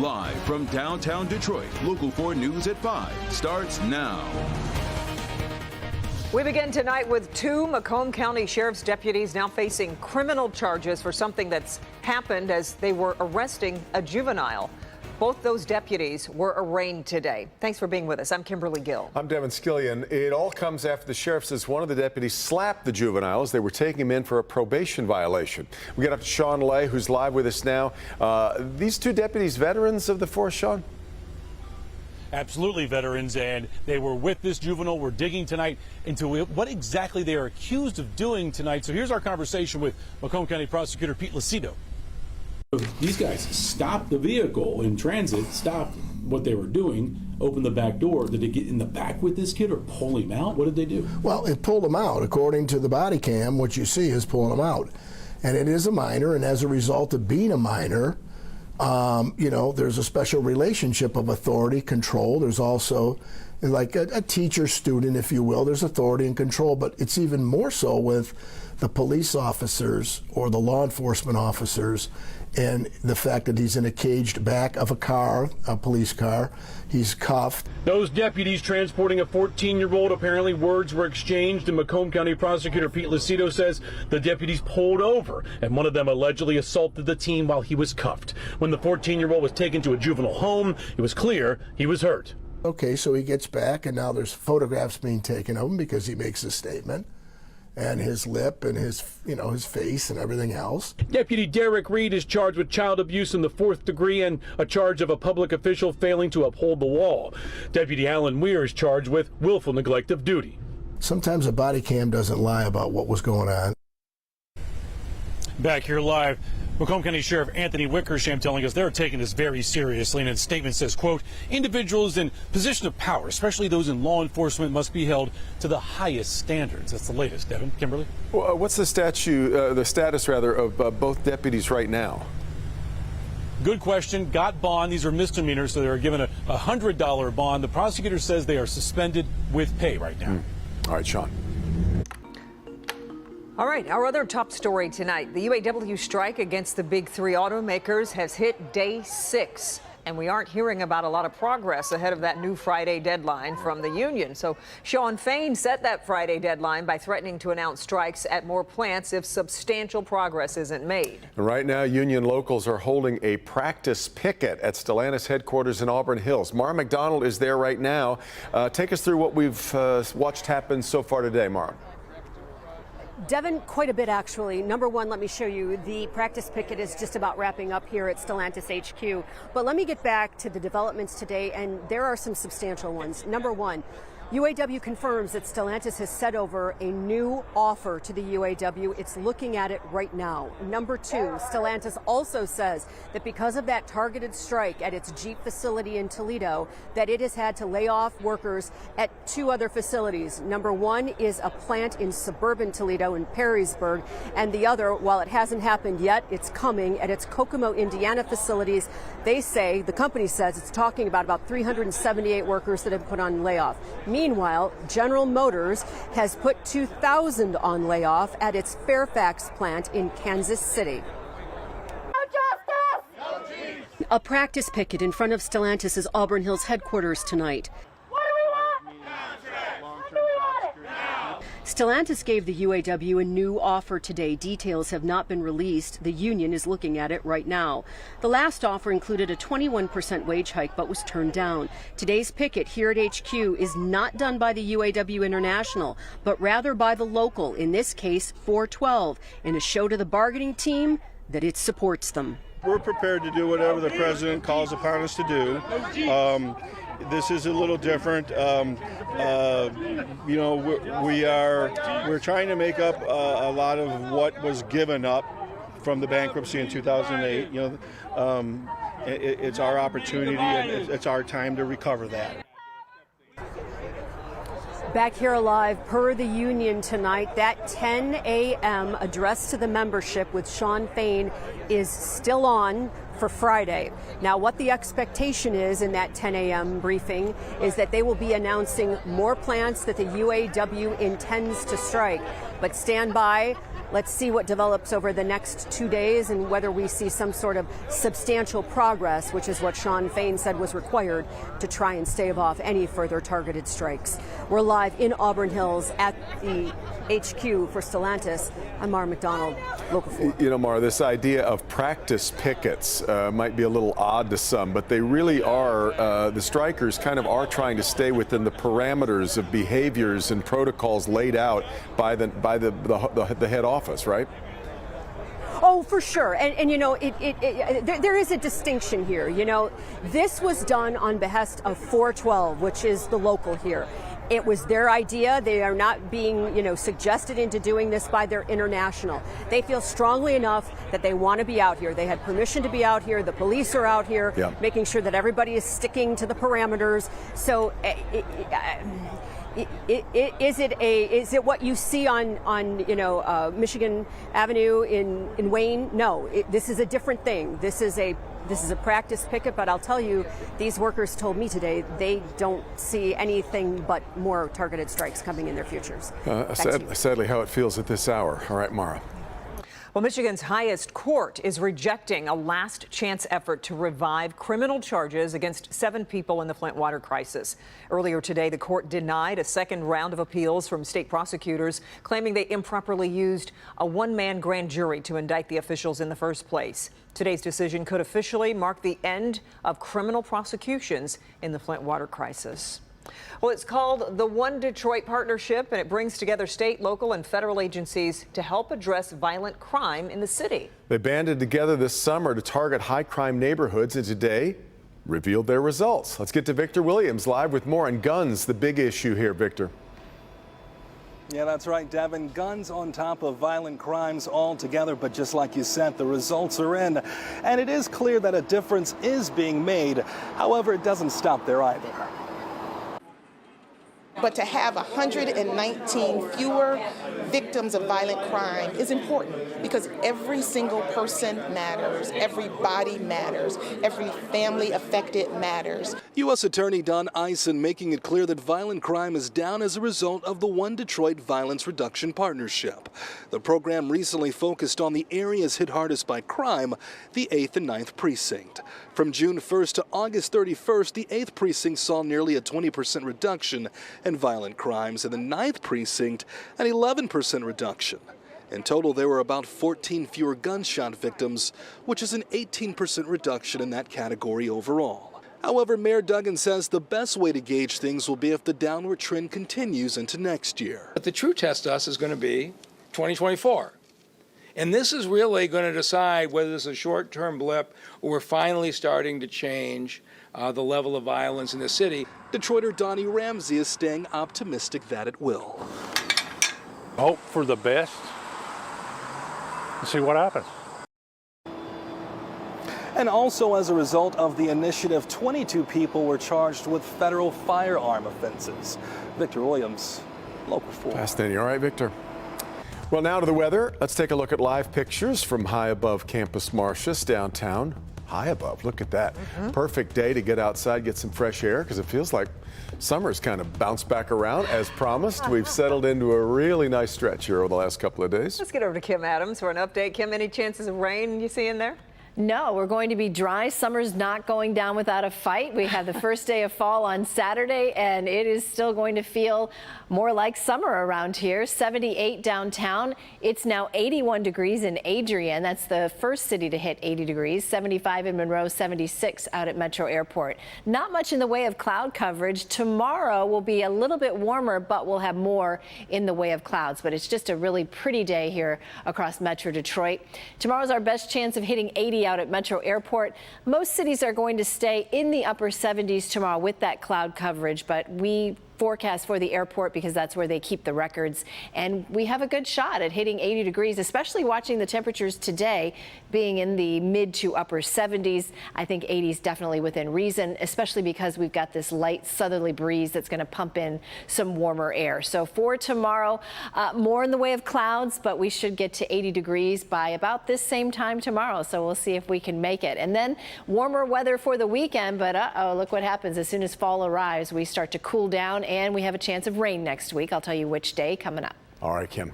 Live from downtown Detroit, Local 4 News at 5 starts now. We begin tonight with two Macomb County Sheriff's deputies now facing criminal charges for something that's happened as they were arresting a juvenile. Both those deputies were arraigned today. Thanks for being with us. I'm Kimberly Gill. I'm Devin Skillian. It all comes after the sheriff says one of the deputies slapped the juvenile as they were taking him in for a probation violation. We got up to Sean Lay, who's live with us now. These two deputies, veterans of the force, Sean? Absolutely veterans, and they were with this juvenile. We're digging tonight into what exactly they are accused of doing tonight. So here's our conversation with Macomb County Prosecutor Pete Lucido. These guys stopped the vehicle in transit, stopped what they were doing, opened the back door. Did they get in the back with this kid or pull him out? What did they do? Well, it pulled him out. According to the body cam, what you see is pulling him out. And it is a minor, and as a result of being a minor, there's a special relationship of authority, control. There's also like a teacher-student, if you will. There's authority and control, but it's even more so with the police officers or the law enforcement officers, and the fact that he's in a caged back of a car, a police car. He's cuffed. Those deputies transporting a 14-year-old, apparently words were exchanged, and Macomb County Prosecutor Pete Lucido says the deputies pulled over, and one of them allegedly assaulted the teen while he was cuffed. When the 14-year-old was taken to a juvenile home, it was clear he was hurt. Okay, so he gets back, and now there's photographs being taken of him because he makes a statement. And his lip and his face and everything else. Deputy Derek Reed is charged with child abuse in the 4th degree and a charge of a public official failing to uphold the law. Deputy Alan Weir is charged with willful neglect of duty. Sometimes a body cam doesn't lie about what was going on. Back here live, Macomb County Sheriff Anthony Wickersham telling us they're taking this very seriously, and his statement says, quote, individuals in position of power, especially those in law enforcement, must be held to the highest standards. That's the latest. Devin, Kimberly? Well, what's the status of both deputies right now? Good question. Got bond. These are misdemeanors, so they are given a $100 bond. The prosecutor says they are suspended with pay right now. All right, Sean. All right, our other top story tonight. The UAW strike against the big three automakers has hit day 6, and we aren't hearing about a lot of progress ahead of that new Friday deadline from the union. So Sean Fain set that Friday deadline by threatening to announce strikes at more plants if substantial progress isn't made. Right now, union locals are holding a practice picket at Stellantis headquarters in Auburn Hills. Mara McDonald is there right now. Take us through what we've watched happen so far today, Mara. Devin, quite a bit actually. Number one, let me show you the practice picket is just about wrapping up here at Stellantis HQ. But let me get back to the developments today, and there are some substantial ones. Number one, UAW confirms that Stellantis has sent over a new offer to the UAW. It's looking at it right now. Number two, Stellantis also says that because of that targeted strike at its Jeep facility in Toledo, that it has had to lay off workers at 2 other facilities. Number one is a plant in suburban Toledo in Perrysburg, and the other, while it hasn't happened yet, it's coming at its Kokomo, Indiana facilities. They say, the company says, it's talking about 378 workers that have put on layoff. Meanwhile, General Motors has put 2,000 on layoff at its Fairfax plant in Kansas City. No justice! No a practice picket in front of Stellantis' Auburn Hills headquarters tonight. What do we want? When do we want it? Now! Stellantis gave the UAW a new offer today. Details have not been released. The union is looking at it right now. The last offer included a 21% wage hike but was turned down. Today's picket here at HQ is not done by the UAW International, but rather by the local, in this case 412, in a show to the bargaining team that it supports them. We're prepared to do whatever the president calls upon us to do. This is a little different. We're trying to make up a lot of what was given up from the bankruptcy in 2008. It's our opportunity and it's our time to recover that. Back here live, per the union tonight, that 10 a.m. address to the membership with Sean Fain is still on for Friday. Now, what the expectation is in that 10 a.m. briefing is that they will be announcing more plants that the UAW intends to strike. But stand by. Let's see what develops over the next 2 days and whether we see some sort of substantial progress, which is what Sean Fain said was required to try and stave off any further targeted strikes. We're live in Auburn Hills at the HQ for Stellantis. I'm Mara McDonald, Local 4. You know, Mara, this idea of practice pickets might be a little odd to some, but they really are, the strikers kind of are trying to stay within the parameters of behaviors and protocols laid out by the head office, right? Oh, for sure. And you know, there is a distinction here. You know, this was done on behest of 412, which is the local here. It was their idea. They are not being, you know, suggested into doing this by their international. They feel strongly enough that they want to be out here. They had permission to be out here. The police are out here, making sure that everybody is sticking to the parameters. So is it what you see on Michigan Avenue in Wayne? No, this is a different thing. This is a practice picket, but I'll tell you, these workers told me today they don't see anything but more targeted strikes coming in their futures. Sadly, how it feels at this hour. All right, Mara. Well, Michigan's highest court is rejecting a last chance effort to revive criminal charges against 7 people in the Flint water crisis. Earlier today, the court denied a second round of appeals from state prosecutors, claiming they improperly used a one-man grand jury to indict the officials in the first place. Today's decision could officially mark the end of criminal prosecutions in the Flint water crisis. Well, it's called the One Detroit Partnership, and it brings together state, local, and federal agencies to help address violent crime in the city. They banded together this summer to target high-crime neighborhoods, and today revealed their results. Let's get to Victor Williams live with more on guns, the big issue here. Victor. Yeah, that's right, Devin. Guns on top of violent crimes all together, but just like you said, the results are in. And it is clear that a difference is being made. However, it doesn't stop there either. But to have 119 fewer victims of violent crime is important because every single person matters, every body matters, every family affected matters. U.S. Attorney Don Eisen making it clear that violent crime is down as a result of the One Detroit Violence Reduction Partnership. The program recently focused on the areas hit hardest by crime, the 8th and 9th Precinct. From June 1st to August 31st, the 8th Precinct saw nearly a 20% reduction in violent crimes, and the 9th Precinct an 11% reduction. In total, there were about 14 fewer gunshot victims, which is an 18% reduction in that category overall. However, Mayor Duggan says the best way to gauge things will be if the downward trend continues into next year. But the true test to us is going to be 2024. And this is really going to decide whether this is a short-term blip or we're finally starting to change the level of violence in the city. Detroiter Donnie Ramsey is staying optimistic that it will. Hope for the best and see what happens. And also as a result of the initiative, 22 people were charged with federal firearm offenses. Victor Williams, Local 4. Fascinating. All right, Victor. Well, now to the weather. Let's take a look at live pictures from high above Campus Martius downtown. High above, look at that. Perfect day to get outside, get some fresh air, because it feels like summer's kind of bounced back around as promised. We've settled into a really nice stretch here over the last couple of days. Let's get over to Kim Adams for an update. Kim, any chances of rain you see in there? No, we're going to be dry. Summer's not going down without a fight. We have the first day of fall on Saturday, and it is still going to feel more like summer around here. 78 downtown. It's now 81 degrees in Adrian. That's the first city to hit 80 degrees. 75 in Monroe, 76 out at Metro Airport. Not much in the way of cloud coverage. Tomorrow will be a little bit warmer, but we'll have more in the way of clouds. But it's just a really pretty day here across Metro Detroit. Tomorrow's our best chance of hitting 80 out at Metro Airport. Most cities are going to stay in the upper 70s tomorrow with that cloud coverage, but we forecast for the airport because that's where they keep the records, and we have a good shot at hitting 80 degrees, especially watching the temperatures today being in the mid to upper 70s. I think 80 is definitely within reason, especially because we've got this light southerly breeze that's going to pump in some warmer air. So for tomorrow, more in the way of clouds, but we should get to 80 degrees by about this same time tomorrow. So we'll see if we can make it. And then warmer weather for the weekend, but look what happens as soon as fall arrives. We start to cool down, and we have a chance of rain next week. I'll tell you which day coming up. All right, Kim.